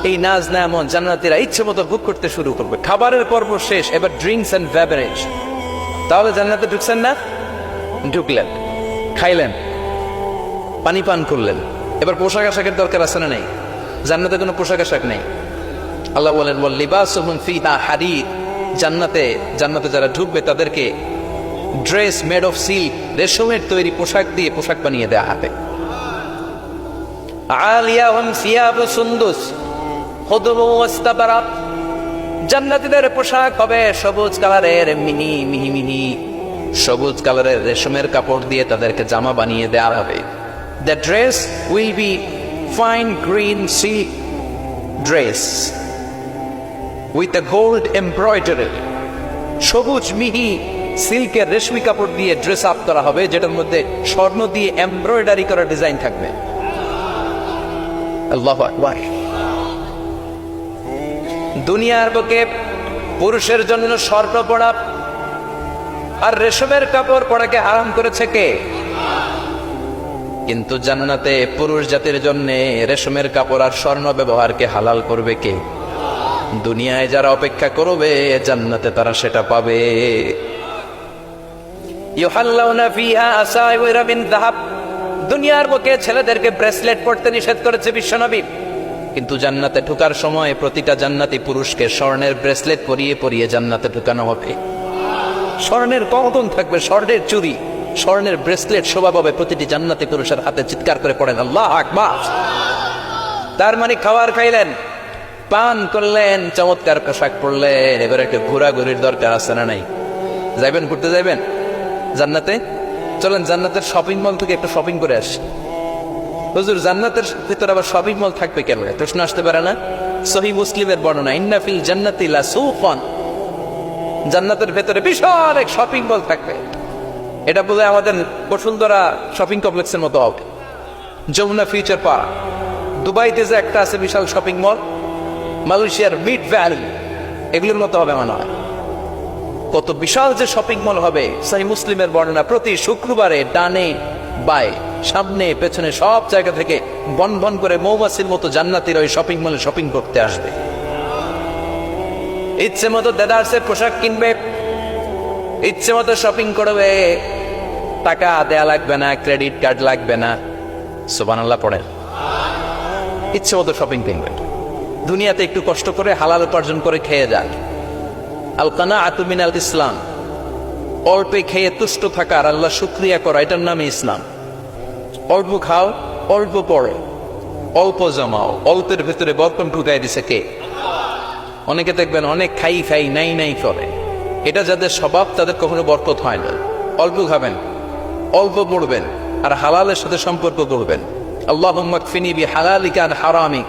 এই নাজ নেয়ামত জান্নাতীরা ইচ্ছে মতো ভোগ করতে শুরু করবে। খাবারের পর্ব শেষ, এবার ড্রিঙ্কস এন্ড বেভারেজ। তাহলে জান্নাতে ঢুকছেন না? ঢুকলেন, খাইলেন, পানি পান করলেন। এবার পোশাক আশাকের দরকার আছে না নেই? জান্নাতে কোনো পোশাক আশাক নেই। আল্লাহ বলেন ওয়াল লিবাসুহুম ফিহা হারির। জান্নাতে যারা ঢুকবে তাদেরকে ড্রেস মেড অফ সিল্ক, রেশমের তৈরি পোশাক দিয়ে পোশাক বানিয়ে দেয়া হবে। আলিয়াহুম সিয়াবু সুন্দুস খুদরু ওয়াস্তাবরাক। জান্নাতীদের পোশাক হবে সবুজ কালারের, মিহি মিহি মিহি সবুজ কালারের রেশমের কাপড় দিয়ে তাদেরকে জামা বানিয়ে দেওয়া হবে। The dress will be fine green silk dress with a gold embroidery. সবুজ মিহি সিল্কের রেশমি কাপড় দিয়ে ড্রেস আপ করা হবে, যেটার মধ্যে স্বর্ণ দিয়ে এমব্রয়ডারি করা ডিজাইন থাকবে। আল্লাহু আকবার। দুনিয়ার বুকে পুরুষের জন্য স্বর্ণ পরা আর রেশমের কাপড় পরাকে হারাম করেছে কে? কিন্তু জান্নাতে পুরুষ জাতির জন্য রেশমের কাপড় আর স্বর্ণ ব্যবহারকে হালাল করবে কে? দুনিয়ায় যারা অপেক্ষা করবে, জান্নাতে তারা সেটা পাবে। ইউহাল্লাউনা ফিহা আসাইওয়ারা মিন যাহাব। দুনিয়ার বুকে ছেলেদেরকে ব্রেসলেট পরতে নিষেধ করেছে বিশ্বনবী, কিন্তু জান্নাতে ঢোকার সময় প্রতিটা জান্নাতি পুরুষকে স্বর্ণের ব্রেসলেট পরিয়ে পরিয়ে জান্নাতে ঢুকানো হবে। স্বর্ণের কঙ্কন থাকবে, স্বর্ণের চুড়ি, স্বর্ণের ব্রেসলেট শোভা পাবে প্রতিটি জান্নাতি পুরুষের হাতে। চিৎকার করে পড়েন আল্লাহ আকবার। তার মানে খাবার খাইলেন, পান করলেন, চমৎকার পোশাক পরলেন, এবার একটা ঘোরাঘুরির দরকার আছে না নাই? যাইবেন, ঘুরতে যাইবেন জান্নাতে? চলেন জান্নাতের শপিং মল থেকে একটু শপিং করে আসি। হুজুর জান্নাতের ভিতরে আবার শপিং মল থাকবে কেন? প্রশ্ন আসতে পারে না? সহিহ মুসলিমের বর্ণনা, ইন্না ফিল জান্নাতি লাসুকান, জান্নাতের ভেতরে বিশাল এক শপিং মল থাকবে। এটা বলে আমাদের বসুন্ধরা শপিং কমপ্লেক্সের মতো হবে, যমুনা ফিউচার পার্ক। দুবাইতে যে একটা আছে বিশাল শপিং মল, মালয়েশিয়ার মিড ভ্যালি, এগুলোর মতো হবে মনে হয়। কত বিশাল যে শপিং মল হবে! সহিহ মুসলিমের বর্ণনা, প্রতি শুক্রবারে ডানে বায়ে সামনে পেছনে সব জায়গা থেকে বন বন করে মৌমাছির মতো জান্নাতীরা ওই শপিং মলে শপিং করতে আসবে। ইচ্ছে মতো দেদারসে পোশাক কিনবে, ইচ্ছে মতো শপিং করবে, টাকা দেয়া লাগবে না, ক্রেডিট কার্ড লাগবে না। সুবহানাল্লাহ পড়েন। ইচ্ছে মতো শপিং কিনবে। দুনিয়াতে একটু কষ্ট করে হালাল উপার্জন করে খেয়ে যান। আল কানাআতু মিনাল ইসলাম, অল্পে খেয়ে তুষ্ট থাকার, আল্লাহ শুকরিয়া করা, এটার নামে ইসলাম। অল্প খাও, অল্প পড়ো, অল্প জমাও, অল্পের ভেতরে বরকত ঢুকাই দিছে কে? অনেকে দেখবেন অনেক খাই খাই নাই নাই করে, এটা যাদের স্বভাব তাদের কখনো বরকত হয় না। অল্প খাবেন, অল্প পড়বেন, আর হালালের সাথে সম্পর্ক করবেন। আল্লাহুম্মা কফিনি বিহালালিকা আন হারামিক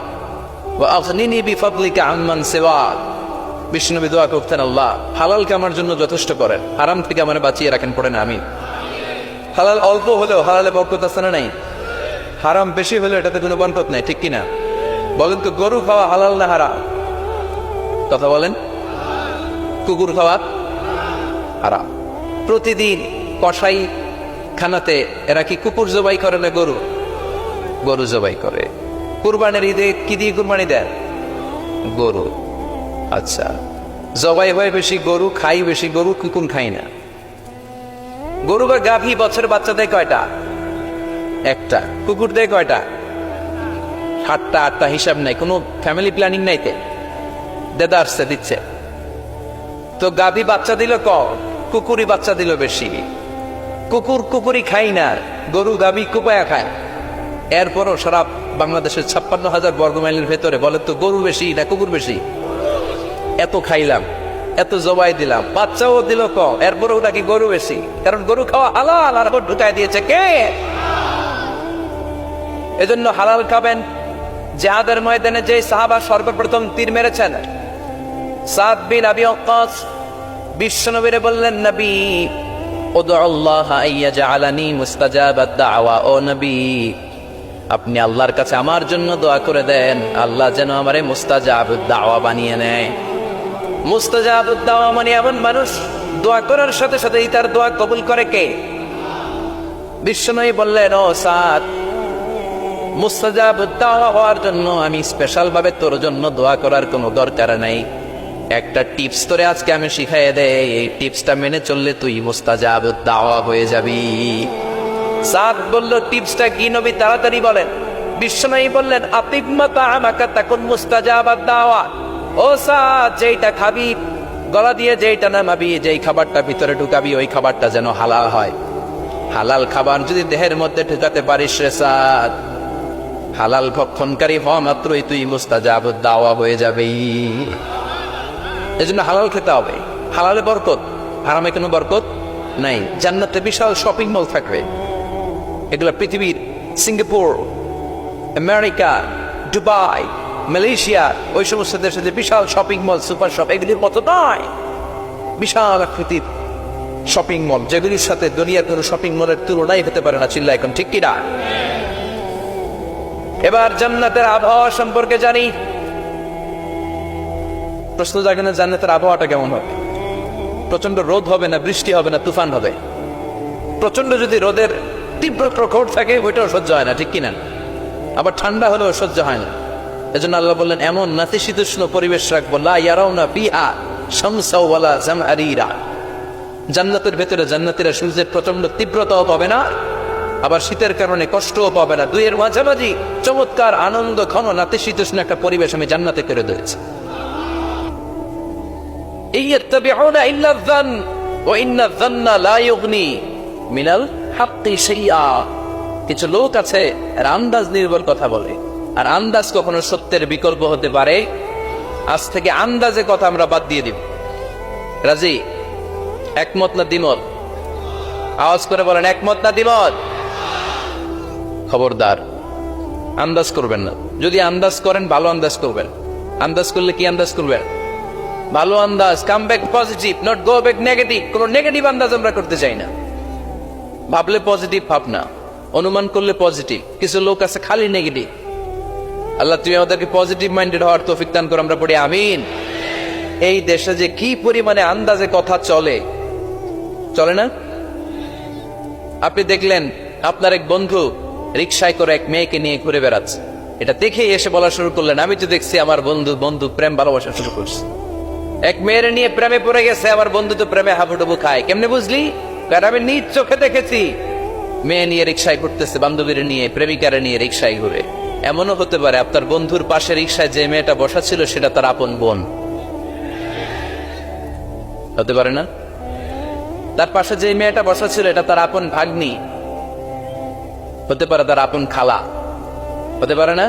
ওয়া আগনিনি বিফাদলিকা আম্মান সিওয়াক। বিষ্ণুনবী দোয়া করতেন, আল্লাহ হালালকে আমার জন্য যথেষ্ট করেন, হারাম থেকে আমার বাঁচিয়ে রাখেন। পড়েন আমিন। হালাল অল্প হলেও হালালে বরকত আছে না নাই? হারাম বেশি হলেও এটাতে কোনো বরকত নাই, ঠিক কিনা? বলেন তো, গরু খাওয়া হালাল না হারাম? কথা বলেন। কুকুর খাওয়া হারাম। প্রতিদিন কসাই খানাতে এরা কি কুকুর জবাই করে না গরু? গরু জবাই করে। কুরবানির ঈদে কি দিয়ে কুরবানি দেন? গরু। আচ্ছা, জবাই হয় বেশি গরু, খাই বেশি গরু, কুকুর খাই না। গরু বা গাভী বছরে বাচ্চা দেয় কয়টা? একটা। কুকুর দেয় কয়টা? 7টা 8টা, হিসাব নাই, কোনো ফ্যামিলি প্ল্যানিং নাই। দেদারসে দিচ্ছে তো গাভী বাচ্চা দিল কম, কুকুরই বাচ্চা দিল বেশি। কুকুরি খাই না, গরু গাভী কুপায়া খায়। এরপরও সারা বাংলাদেশের 56,000 বর্গমাইলের ভেতরে বলেন তো, গরু বেশি না কুকুর বেশি? এত খাইলাম, এত জবাই দিলাম, বাচ্চাও দিল কম, এরপরও নাকি গরু বেশি। কারণ গরু খাওয়া হালাল, আর ঢুকাই দিয়েছে কে? এজন্য হালাল খাবেন। জিহাদের ময়দানে যে সাহাবা সর্বপ্রথম তীর মেরেছেন, সাদ বিন আবি ওয়াক্কাস, বিশ্বনবীরে বললেন, নবী উদউ আল্লাহ আইয়াজআলানি মুস্তাজাবাদ দাওয়া। ও নবী, আপনি আল্লাহর কাছে আমার জন্য দোয়া করে দেন, আল্লাহ যেন আমারে মুস্তাজাবুদ দাওয়া বানিয়ে নেয়। মুস্তাজাবুদ দাওয়া মানে এমন মানুষ দোয়া করার সাথে সাথেই তার দোয়া কবুল করে কে? বিশ্বনবী বললেন, ও সাদ, মুস্তাজাবুদ দাওয়া হওয়ার জন্য আমি স্পেশাল ভাবে তোর জন্য দোয়া করার কোনো দরকার নাই। একটা টিপস তোরে আজকে আমি শিখাইয়ে দেই, এই টিপসটা মেনে চললে তুই মুস্তাজাবুদ দাওয়া হয়ে যাবি। সাদ বলল, টিপসটা কি নবী? তাড়াতাড়ি বলেন। বিশ্বনবী বললেন, আতিম্মা তাআমাকা তাকুন মুস্তাজাবাদ দাওয়া। ও সাদ, যেইটা খাবি গলা দিয়ে, যেইটা নামাবি, যেই খাবারটা ভিতরে ঢুকাবি, ওই খাবারটা যেন হালাল হয়। হালাল খাবার যদি দেহের মধ্যে ঢুকাতে পারিস রে সাদ, হালাল ভক্ষণকারী হওয়া মাত্রই তুই মুস্তাজাবুদ দাওয়া হয়ে যাবি। এজন্য হালাল খেতে হবে। হালালে বরকত, হারামে কোনো বরকত নাই। জান্নাতে বিশাল শপিং মল থাকবে। এগুলো পৃথিবীর সিঙ্গাপুর, আমেরিকা, দুবাই, মালয়েশিয়া, ওই সমস্ত দেশে যে বিশাল শপিং মল, সুপার শপ, এগুলির মতো নয়। বিশাল আকৃতির শপিং মল, যেগুলির সাথে দুনিয়ার কোনো শপিং মলের তুলনাই হতে পারে না। চিল্লা এখন ঠিক কিনা? এবার জান্নাতের আবহাওয়া সম্পর্কে জানি। প্রশ্ন জাগে না, জান্নাতের আবহাওয়াটা কেমন হবে? প্রচন্ড রোদ হবে না, বৃষ্টি হবে না, তুফান হবে? প্রচন্ড যদি রোদের তীব্র প্রখর থাকে, ওইটাও সহ্য হয় না, ঠিক কিনা? আবার ঠান্ডা হলেও সহ্য হয় না। এজন্য আল্লাহ বললেন, এমন নাতিশীতোষ্ণ পরিবেশ রাখবো, লা ইয়ারাউনা ফিহা শামসা ওয়ালা জামহারিরা। জান্নাতের ভেতরে জান্নাতীরা সূর্যের প্রচন্ড তীব্রতাও পাবে না, আবার শীতের কারণে কষ্টও পাবে না। দুইয়ের মাঝামাঝি চমৎকার আনন্দ ঘন নাতিশীতোষ্ণ একটা পরিবেশ আমি জান্নাতে করে দিয়েছি। ইয়াত্তাবিউনা ইল্লা যান ওয়া ইন্না যান্না লা ইউগনি মিনাল হাক্কি শাইআ। কিছু লোক আছে এরা আন্দাজ নির্ভর কথা বলে, আর আন্দাজ কখনো সত্যের বিকল্প হতে পারে। আজ থেকে আন্দাজে কথা আমরা বাদ দিয়ে দিব। রাজি? একমত না দ্বিমত? আওয়াজ করে বলেন, একমত না দ্বিমত? খবরদার আন্দাজ করবেন না। যদি আন্দাজ করেন ভালো আন্দাজ করবেন। আন্দাজ করলে কি আন্দাজ করবেন? ভালো আন্দাজ। Come back positive, not go back negative. কোন নেগেটিভ আন্দাজ আমরা করতে চাই না। ভাবলে পজিটিভ ভাবনা, অনুমান করলে পজিটিভ। কিছু লোক আছে খালি নেগেটিভ। আল্লাহ তুমি আমাদেরকে পজিটিভ মাইন্ডেড হওয়ার তৌফিক দান করো, আমরা পড়ি আমিন। এই দেশে যে কি পরিমাণে আন্দাজে কথা চলে, চলে না? আপনি দেখলেন আপনার এক বন্ধু রিকশায় করে এক মেয়েকে নিয়ে ঘুরে বেড়াচ্ছে। এটা দেখে এসে বলা শুরু করলেন, আমি তো দেখছি আমার বন্ধু প্রেম ভালোবাসা শুরু করছে, এক মেয়ের নিয়ে প্রেমে পড়ে গেছে, আমার বন্ধু তো প্রেমে হাবুডুবু খায়। কেমনে বুঝলি? কারণ আমি নিজ চোখে দেখেছি। মেয়ে নিয়ে রিকশায় ঘুরতেছে, বান্ধবীর নিয়ে, প্রেমিকারে নিয়ে রিকশায় ঘুরে। এমনও হতে পারে আপনার বন্ধুর পাশে রিকশায় যে মেয়েটা বসা ছিল সেটা তার আপন বোন। হতে পারে না? তার পাশে যে মেয়েটা বসা ছিল এটা তার আপন ভাগ্নি, হতে পারে তার আপন খালা, হতে পারে না?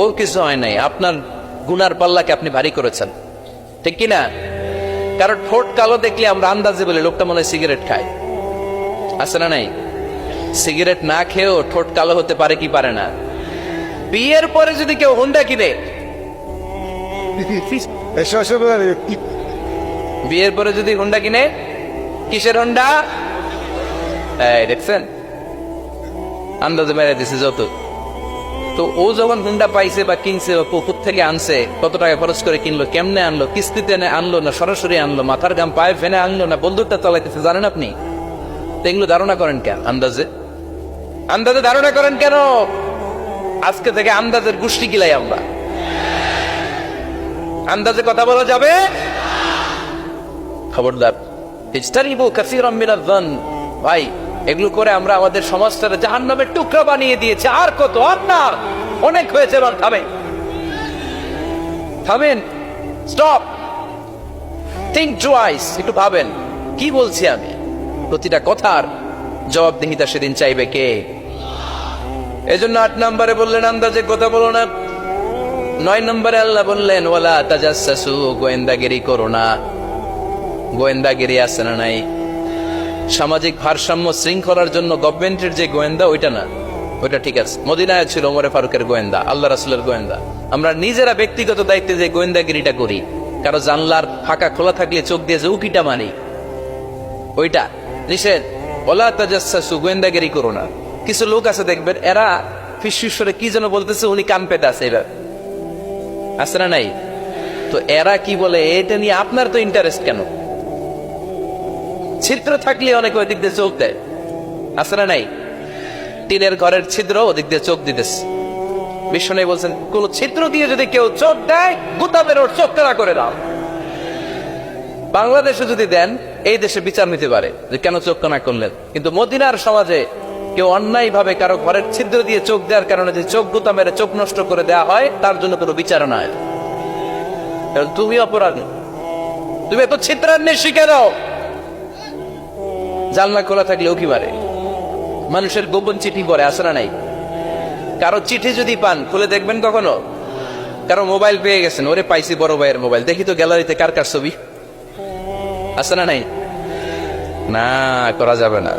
ওর কিছু হয় নাই, আপনার গুনার পাল্লাকে আপনি ভারী করেছেন, ঠিক কিনা? কারণ ঠোঁট কালো দেখলে আমরা আন্দাজে বলি লোকটা মনে হয় সিগারেট খায়। আছে না নাই? সিগারেট না খেয়েও ঠোঁট কালো হতে পারে কি পারে না? বিয়ের পরে যদি কেউ হুন্ডা কিনে, বিয়ের পরে যদি হুন্ডা কিনে, কিসের হুন্ডা? দেখছেন আন্দাজে মেরে দিছে যত। তো ও যখন হুন্ডা পাইছে বা কিনছে বা পুকুর থেকে আনছে, কত টাকা খরচ করে কিনলো, কেমনে আনলো, কিস্তিতে আনলো না সরাসরি আনলো, মাথার গাম পায়ে ফেনে আনলো না বন্দুকটা চালাইতেছে, জানেন আপনি? এগুলো ধারণা করেন কেন? আন্দাজে ধারণা করেন কেন? আজকে থেকে আন্দাজের গোষ্ঠী গিলাই আমরা। আন্দাজে কথা বলা যাবে? খবরদার। ইজতানিবু কাসীরাম মিনাজ যান। ভাই এগুলো করে আমরা আমাদের সমাজটাকে জাহান্নামের টুকরা বানিয়ে দিয়েছি। আর কত? আর না, অনেক হয়েছে। এবার থামেন, স্টপ, থিংক টুয়াইস। একটু ভাবেন কি বলছি আমি। প্রতিটা কথার জবাবদিহিতা সেদিন চাইবে কে? এজন্য 8 নম্বরে বললেন আন্দাজে কথা বলো না। 9 নম্বরে আল্লাহ বললেন ওয়ালা তাজাসসু, গোয়েন্দাগিরি করো না। গোয়েন্দাগিরি আছে না নাই? সামাজিক ভারসাম্য শৃঙ্খলার জন্য গভর্নমেন্টের যে গোয়েন্দা ওইটা না, ওইটা ঠিক আছে। মদিনায় ছিল ওমরে ফারুকের গোয়েন্দা, আল্লাহ রাসূলের গোয়েন্দা। আমরা নিজেরা ব্যক্তিগত দায়িত্বে যে গোয়েন্দাগিরিটা করি, কারো জানলার ফাঁকা খোলা থাকলে চোখ দিয়ে যে উকিটা মারি, ওইটা নিষেধ। ওয়ালা তাজাসসু, গোয়েন্দাগিরি করো না। কিছু লোক আছে দেখবেন এরা ফিসফিসরে কি যেন বলতেছে, উনি কান পেতে আছে, এবার আছে না নাই? তো এরা কি বলে এটা নিয়ে আপনার তো ইন্টারেস্ট কেন? ছিদ্র থাকলে অনেকে ওই দিক দিয়ে চোখ দেয়, আছে না নাই? টিনের ঘরের ছিদ্র ওদিক দিয়ে চোখ দিতেছে। বিষ্ণু বলছেন কোন ছিদ্র দিয়ে যদি কেউ চোখ দেয়, গুতাবের ওর চোখ কালা করে দাও। বাংলাদেশে যদি দেন এই দেশে বিচার নিতে পারে যে কেন চোখ কানা করলেন, কিন্তু মদিনার সমাজে কেউ অন্যায় ভাবে কারো ঘরের ছিদ্র দিয়ে চোখ দেওয়ার কারণে যে চোখ গুতা মেরে চোখ নষ্ট করে দেওয়া হয়, তার জন্য কোনো বিচার নয়। তুমি অপরাধ, তুমি এত ছিদ্রান্বেষী কেন? জানলা খোলা থাকলেও কি পারে? মানুষের গোপন চিঠি পড়ে, আসে না নাই? কারো চিঠি যদি পান খুলে দেখবেন কখনো? কারো মোবাইল পেয়ে গেছেন, ওরে পাইছি বড় ভাইয়ের মোবাইল, দেখি তো গ্যালারিতে কার কার ছবি, আসে না নাই? না, করা যাবে না।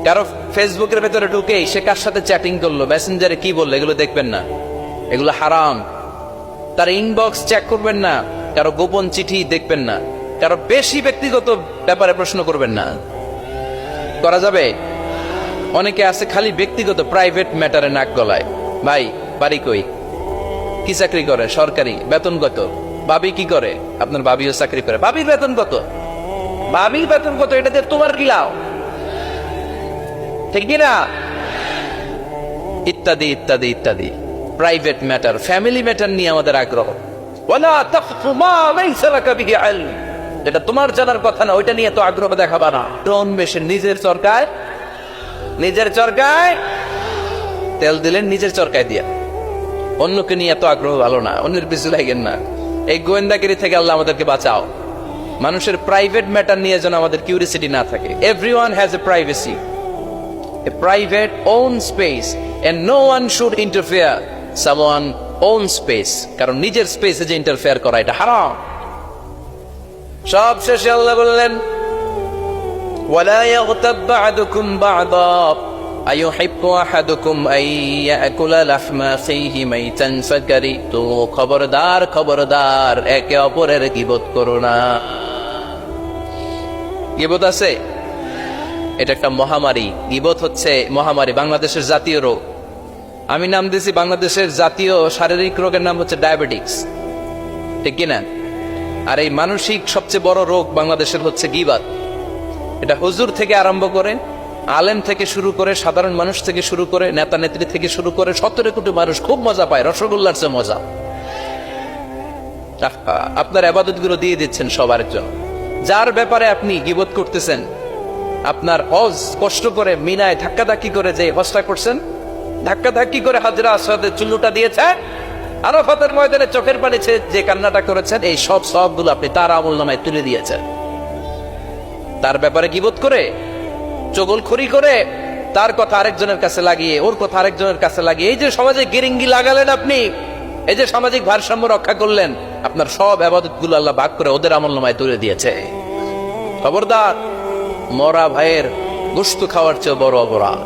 কারো ফেসবুকের ভেতরে ঢুকে সে কার সাথে চ্যাটিং করলো, মেসেঞ্জারে কি বললো, এগুলো দেখবেন না, এগুলো হারাম। তার ইনবক্স চেক করবেন না, কারো গোপন চিঠি দেখবেন না, কারো বেশি ব্যক্তিগত ব্যাপারে প্রশ্ন করবেন না। করা যাবে? অনেকে আছে খালি ব্যক্তিগত প্রাইভেট ম্যাটারে নাক গলায়। ভাই বাড়ি কই, কি চাকরি করে, সরকারি, বেতন কত? ভাবি কি করে? আপনার ভাবিও চাকরি করে, ভাবির বেতন কত? ভাবির বেতন কত? এটাতে তোমার কি লাভ? ঠিক কিনা? ইত্যাদি ইত্যাদি ইত্যাদি প্রাইভেট ম্যাটার, ফ্যামিলি ম্যাটার নিয়ে আমাদের আগ্রহ। ওয়ালা তাকফু মা লাইসা লাকা বিহি ইলম, যেটা তোমার জানার কথা না ওইটা নিয়ে তো আগ্রহ দেখাবা না। ডন বেশে নিজের সরকার নিজের চরকায় তেল দিলেন, নিজের চরকায় দিয়া। অন্যকে নিয়ে এত আগ্রহ ভালো না, অন্যের পিছু লাগেন না। এই গোয়েন্দাগিরি থেকে আল্লাহ আমাদেরকে বাঁচাও। মানুষের প্রাইভেট ম্যাটার নিয়ে যেন আমাদের কিউরিসিটি না থাকে। Everyone has a privacy, a private own space, and no one should interfere someone own space, কারণ নিজের স্পেসে যে ইন্টারফেয়ার করা এটা হারাম। সব শেষে আল্লাহ বললেন ওয়ালা ইয়াগতাব বা'দুকুম বা'দা আইয়ুহিব্বু আহাদুকুম আন ইয়াকুলা লাহমা আখিহি মাইতান ফাকারিতু। খবরদার খবরদার, একে অপরের গীবত করো না। গীবত আছে, এটা একটা মহামারী। গীবত হচ্ছে মহামারী, বাংলাদেশের জাতীয় রোগ। আমি নাম দিয়েছি বাংলাদেশের জাতীয় শারীরিক রোগের নাম হচ্ছে ডায়াবেটিক্স, ঠিক কিনা? আর এই মানসিক সবচেয়ে বড় রোগ বাংলাদেশের হচ্ছে গীবত। এটা হুজুর থেকে আরম্ভ করে, আলেম থেকে শুরু করে, সাধারণ মানুষ থেকে শুরু করে, নেতা নেত্রী থেকে শুরু করে 17 কোটি মানুষ খুব মজা পায়, রসগোল্লার চেয়ে মজা। আপনার ইবাদত গুলো দিয়ে দিচ্ছেন সবার জন্য। যার ব্যাপারে আপনি গীবত করতেছেন, আপনার হজ কষ্ট করে মিনায় ধাক্কাধাক্কি করে যে হজটা করছেন, ধাক্কাধাক্কি করে হাজরা আসওয়াদের চুল্লুটা দিয়েছে, আরাফাতের ময়দানে চোখের পানি যে কান্নাটা করেছেন, এই সব সবগুলো আপনি তার আমলনামায় তুলে দিয়েছেন। তার ব্যাপারে গীবত করে, চগলখড়ি করে, তার কথা আরেকজনের কাছে লাগিয়ে, ওর কথা আরেকজনের কাছে লাগিয়ে, এই যে সমাজে গিরিঙ্গি লাগালেন আপনি, এই যে সামাজিক ভারসাম্য রক্ষা করলেন, আপনার সব ইবাদত গুলো আল্লাহ ভাগ করে ওদের আমলনামায় তুলে দিয়েছে। খবরদার, মরা ভাইয়ের গোশত খাওয়ার চেয়ে বড় অপরাধ।